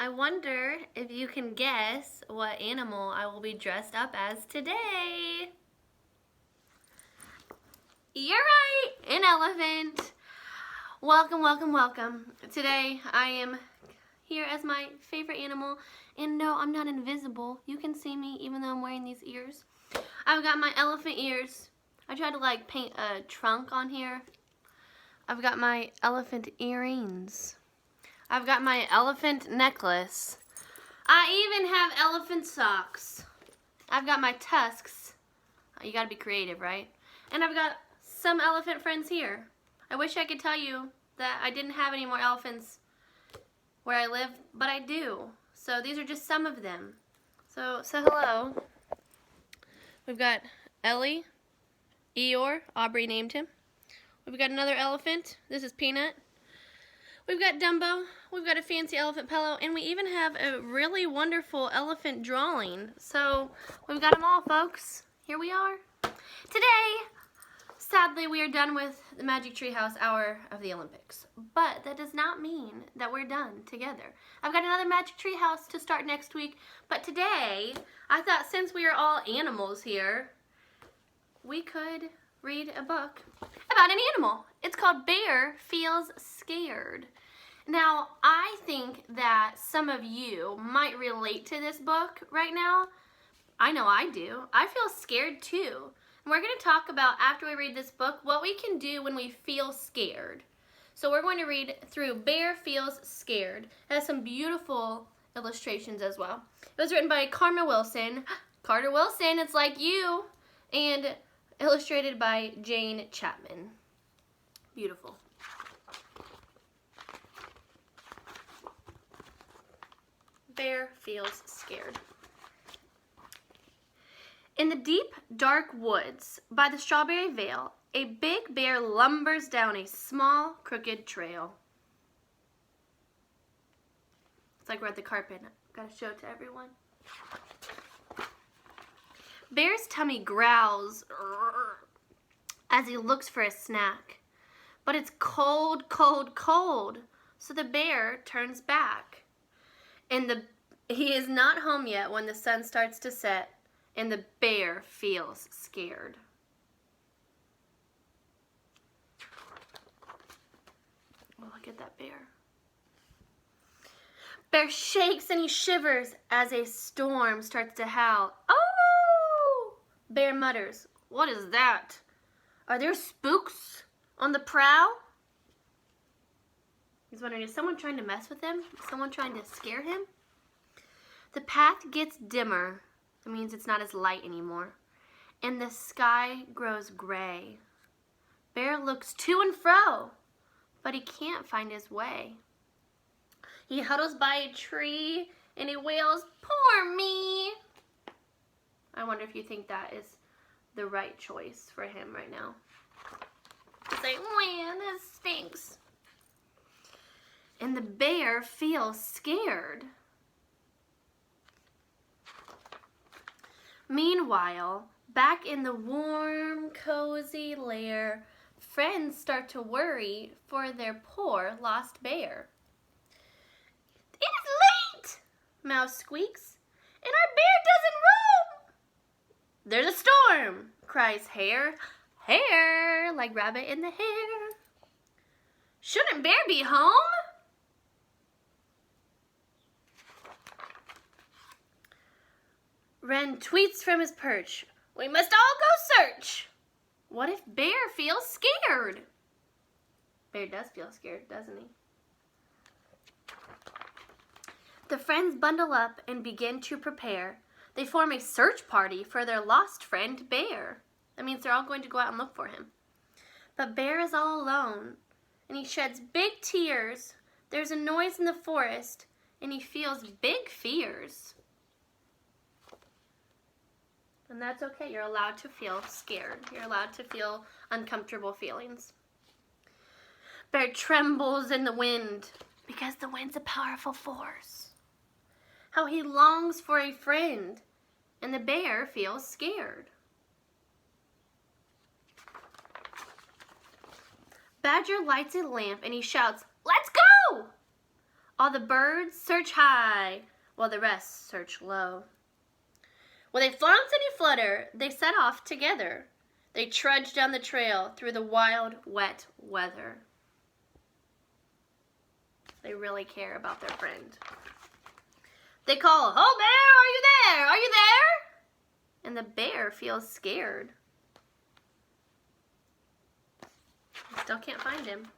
I wonder if you can guess what animal I will be dressed up as today. You're right, an elephant. Welcome, welcome, welcome. Today I am here as my favorite animal, and no, I'm not invisible. You can see me even though I'm wearing these ears. I've got my elephant ears. I tried to paint a trunk on here. I've got my elephant earrings. I've got my elephant necklace. I even have elephant socks. I've got my tusks. You gotta be creative, right? And I've got some elephant friends here. I wish I could tell you that I didn't have any more elephants where I live, but I do. So these are just some of them. So hello. We've got Ellie, Eeyore, Aubrey named him. We've got another elephant. This is Peanut. We've got Dumbo, we've got a fancy elephant pillow, and we even have a really wonderful elephant drawing. So we've got them all, folks. Here we are. Today, sadly, we are done with the Magic Tree House Hour of the Olympics. But that does not mean that we're done together. I've got another Magic Tree House to start next week. But today, I thought since we are all animals here, we could read a book about an animal. It's called Bear Feels Scared. Now, I think that some of you might relate to this book right now. I know I do. I feel scared too. And we're going to talk about, after we read this book, what we can do when we feel scared. So we're going to read through Bear Feels Scared. It has some beautiful illustrations as well. It was written by Carter Wilson. Carter Wilson, it's like you. And illustrated by Jane Chapman. Beautiful. Bear Feels Scared. In the deep, dark woods by the Strawberry Vale, a big bear lumbers down a small, crooked trail. It's like we're at the carpet. Gotta show it to everyone. Bear's tummy growls as he looks for a snack. But it's cold, cold, cold. So the bear turns back. And he is not home yet when the sun starts to set, and the bear feels scared. Oh, look at that bear. Bear shakes and he shivers as a storm starts to howl. Oh! Bear mutters, "What is that? Are there spooks on the prowl?" He's wondering, is someone trying to mess with him? Is someone trying to scare him? The path gets dimmer. It means it's not as light anymore. And the sky grows gray. Bear looks to and fro, but he can't find his way. He huddles by a tree and he wails, "Poor me." I wonder if you think that is the right choice for him right now. It's like, man, this stinks. And the bear feels scared. Meanwhile, back in the warm, cozy lair, friends start to worry for their poor lost bear. "It is late," Mouse squeaks, "and our bear doesn't roam." "There's a storm," cries Hare. Hare, like rabbit in the hair. "Shouldn't Bear be home?" Wren tweets from his perch, "We must all go search." What if Bear feels scared? Bear does feel scared, doesn't he? The friends bundle up and begin to prepare. They form a search party for their lost friend, Bear. That means they're all going to go out and look for him. But Bear is all alone, and he sheds big tears. There's a noise in the forest, and he feels big fears. And that's okay. You're allowed to feel scared. You're allowed to feel uncomfortable feelings. Bear trembles in the wind because the wind's a powerful force. How he longs for a friend, and the bear feels scared. Badger lights a lamp and he shouts, "Let's go!" All the birds search high, while the rest search low. Well, they flounce and flutter, they set off together. They trudge down the trail through the wild, wet weather. They really care about their friend. They call, "Oh, bear, are you there? Are you there?" And the bear feels scared. Still can't find him.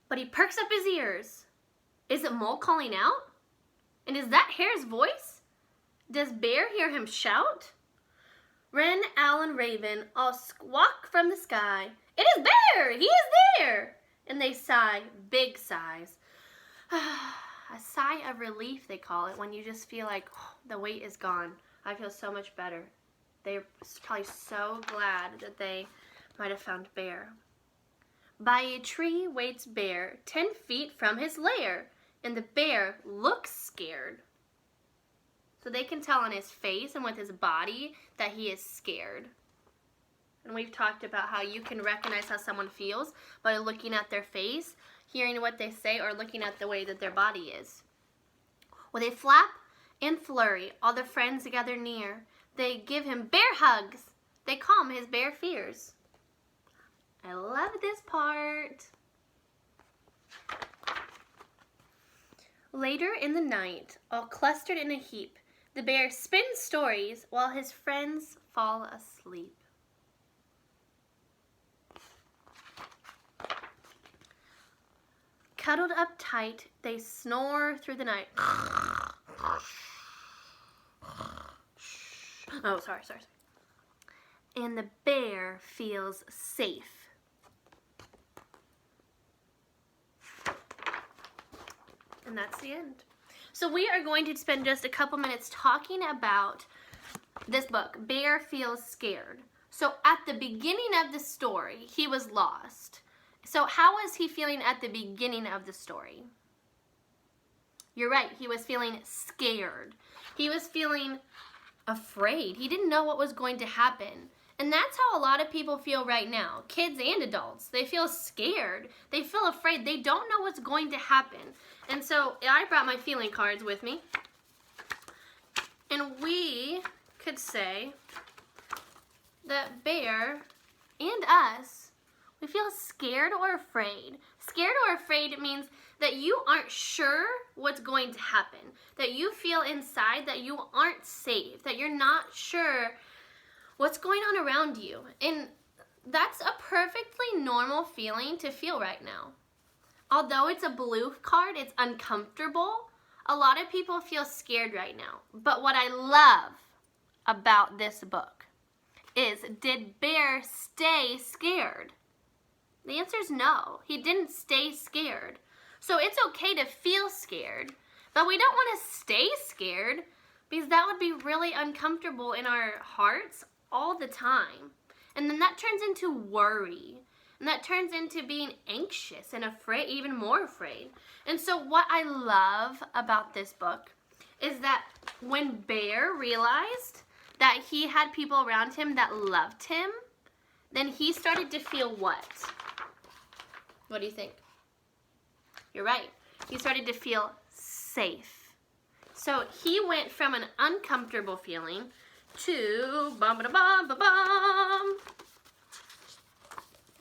But he perks up his ears. Is it Mole calling out? And is that Hare's voice? Does Bear hear him shout? Wren, owl, and raven all squawk from the sky. "It is Bear! He is there!" And they sigh, big sighs. A sigh of relief, they call it, when you just feel like, oh, the weight is gone. I feel so much better. They're probably so glad that they might have found Bear. By a tree waits Bear, 10 feet from his lair, and the bear looks scared. So they can tell on his face and with his body that he is scared. And we've talked about how you can recognize how someone feels by looking at their face, hearing what they say, or looking at the way that their body is. Well, they flap and flurry, all the friends gather near. They give him bear hugs. They calm his bear fears. I love this part. Later in the night, all clustered in a heap, the bear spins stories while his friends fall asleep. Cuddled up tight, they snore through the night. Oh, sorry. And the bear feels safe. And that's the end. So we are going to spend just a couple minutes talking about this book, Bear Feels Scared. So at the beginning of the story, he was lost. So how was he feeling at the beginning of the story? You're right, he was feeling scared. He was feeling afraid. He didn't know what was going to happen. And that's how a lot of people feel right now, kids and adults. They feel scared. They feel afraid. They don't know what's going to happen. And so I brought my feeling cards with me. And we could say that Bear and us, we feel scared or afraid. Scared or afraid means that you aren't sure what's going to happen. That you feel inside that you aren't safe. That you're not sure what's going on around you. And that's a perfectly normal feeling to feel right now. Although it's a blue card, it's uncomfortable. A lot of people feel scared right now. But what I love about this book is, did Bear stay scared? The answer is no. He didn't stay scared. So it's okay to feel scared, but we don't want to stay scared because that would be really uncomfortable in our hearts all the time. And then that turns into worry. And that turns into being anxious and afraid, even more afraid. And so what I love about this book is that when Bear realized that he had people around him that loved him, then he started to feel what? What do you think? You're right. He started to feel safe. So he went from an uncomfortable feeling to bum-ba-da-bum-ba-bum.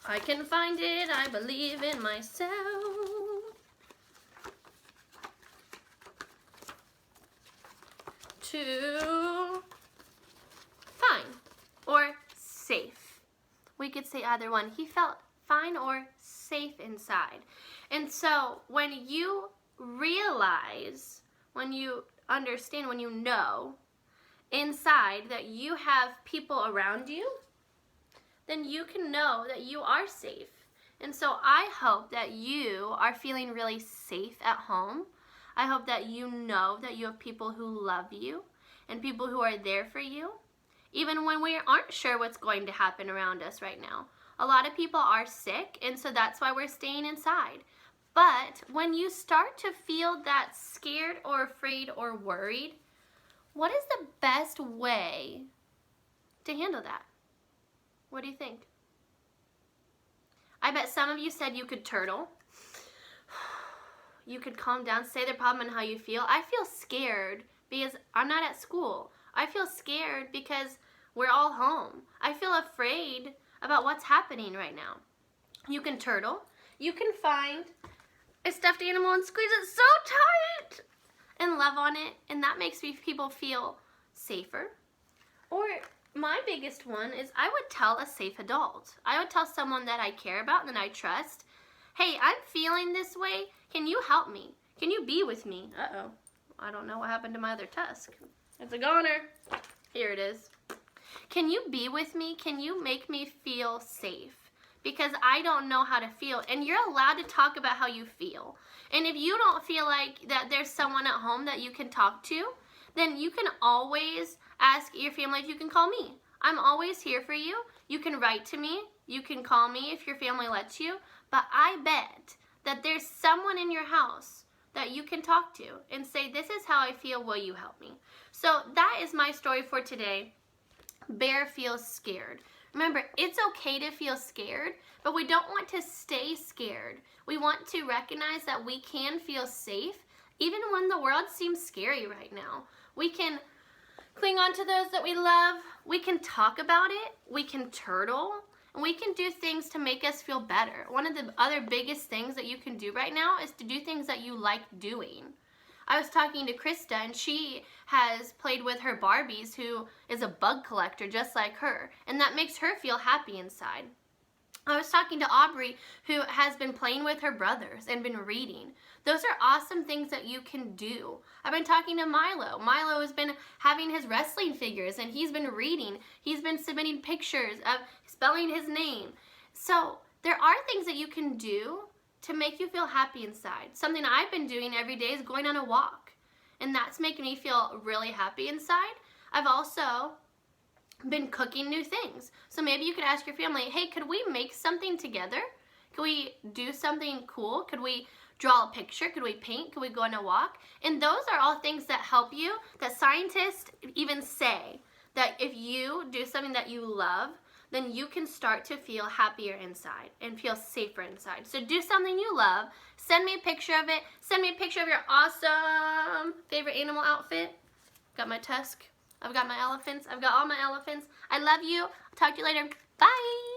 I can find it, I believe in myself. To fine or safe. We could say either one. He felt fine or safe inside. And so when you realize, when you understand, when you know inside that you have people around you, then you can know that you are safe. And so I hope that you are feeling really safe at home. I hope that you know that you have people who love you and people who are there for you, even when we aren't sure what's going to happen around us right now. A lot of people are sick, and so that's why we're staying inside. But when you start to feel that scared or afraid or worried, what is the best way to handle that? What do you think? I bet some of you said you could turtle. you could calm down, say the problem and how you feel. I feel scared because I'm not at school. I feel scared because we're all home. I feel afraid about what's happening right now. You can turtle. You can find a stuffed animal and squeeze it so tight and love on it, and that makes people feel safer. Or my biggest one is I would tell a safe adult. I would tell someone that I care about and that I trust, hey, I'm feeling this way. Can you help me? Can you be with me? Uh-oh. I don't know what happened to my other tusk. It's a goner. Here it is. Can you be with me? Can you make me feel safe? Because I don't know how to feel. And you're allowed to talk about how you feel. And if you don't feel like that there's someone at home that you can talk to, then you can always ask your family if you can call me. I'm always here for you. You can write to me. You can call me if your family lets you. But I bet that there's someone in your house that you can talk to and say, this is how I feel, will you help me? So that is my story for today. Bear feels scared. Remember, it's okay to feel scared, but we don't want to stay scared. We want to recognize that we can feel safe even when the world seems scary right now. We can cling on to those that we love. We can talk about it. We can turtle. And we can do things to make us feel better. One of the other biggest things that you can do right now is to do things that you like doing. I was talking to Krista, and she has played with her Barbies, who is a bug collector just like her, and that makes her feel happy inside. I was talking to Aubrey, who has been playing with her brothers and been reading. Those are awesome things that you can do. I've been talking to Milo. Milo has been having his wrestling figures, and he's been reading. He's been submitting pictures of spelling his name. So there are things that you can do to make you feel happy inside. Something I've been doing every day is going on a walk, and that's making me feel really happy inside. I've also been cooking new things. So maybe you could ask your family, hey, could we make something together? Could we do something cool? Could we draw a picture? Could we paint? Could we go on a walk? And those are all things that help you, that scientists even say that if you do something that you love, then you can start to feel happier inside and feel safer inside. So do something you love. Send me a picture of it. Send me a picture of your awesome favorite animal outfit. Got my tusk. I've got my elephants. I've got all my elephants. I love you. I'll talk to you later. Bye.